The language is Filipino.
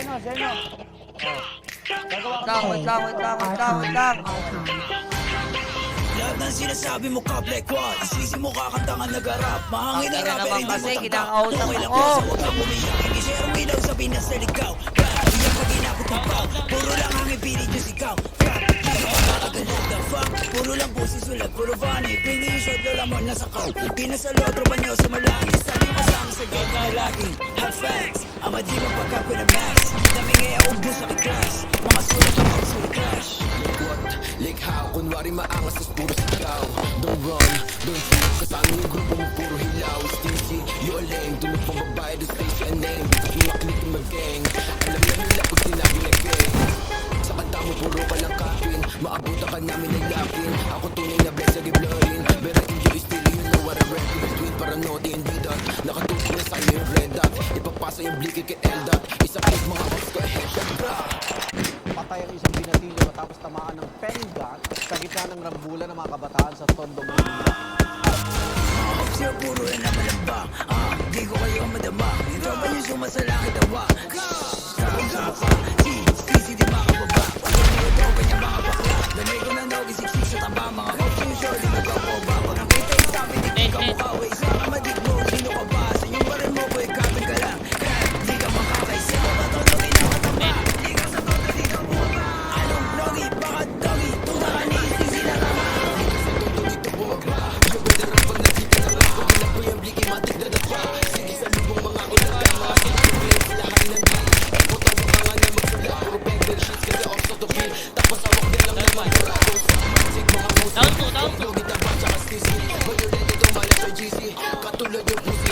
Zeno. Wait lang. Lahat ng sinasabi mo ka Black One, isisi mo kakanta ka nag-arap. Mahangin na rap pero hindi mo kasi tangka. kinakausap Okay lang ako. kasi huwag kang umiyak. Hindi share mo ilaw sabi na sa ligaw. Iyan pag inabot ng pao, puro lang ang ipilit yung sigaw. Hindi ka makakagalit the fuck, puro lang pusi sulat, puro funny. Bring yung shot, lola mo nasa kaw. Pinasalo, tropa nyo sa malangis. Sabi mo kasama sa gate na lagi. Hot facts, ama di mo pagkako na max. Daming ngaya ubus sa class. Mga sulat ang mga sulat crash. Like how, kunwari maangas tas puro sigaw. Don't run, don't shoot, kasama yung grupo mo puro hilaw. Stingy, you're lame, tunog pang babae, don't say your name. Tapos mga click in my gang, alam na nila pag sinabi na gang. Sa kanta mo puro ka lang kapin, maabutan ka namin ng yakin. Ako tunay na bless, I give blurring. Pero enjoy still, you know what I rap. Between paranoid and D-Dot, nakatutok na sa'yo yung red dot. Ipapasa yung blicky kay L-Dot, isa click mga ops ko, headshot, bra. Patay ang isang binatilyo matapos tamaan ng pen gun sa gitna ng rambulan ng mga kabataan sa Tondo, Manila. Sir, puro yan na malamba. Di ko kayo madama. Yung tropa nyo sumasalangit awa. Sabi sa mukha, easy di makababa. Pag yung tropa niya mga bakla. Ganay ko na nogi, siksik sa tamba. Mga cops yung shorty, magkakoba. Pag ang kita yung sabi, di ka mukha. Isa ka madig mo, sino ka ba? Sa inyong baril mo, boy, kapit ka lang. Di ka makakaisa. Matotogi na matamba. Di ka sa toto, di ka bumaba. Anong nogi, baka dogi. Tuna ka ni, easy na kama. Dito bumaba, yung better ang pag nakita ng rap. Pag ilang ko yung bliki, matik na dapa. Sige sa lubong mga ulat, mga sinipin. Lahat ng di, ako tawag ka nga na magsula. Puro beggar shit, kasi off sa tupi. Tapos awak din lang naman. Magsig mga musik, dogi taba, tsaka stisi. Violated, umala sa GC. Katulad yung pusi,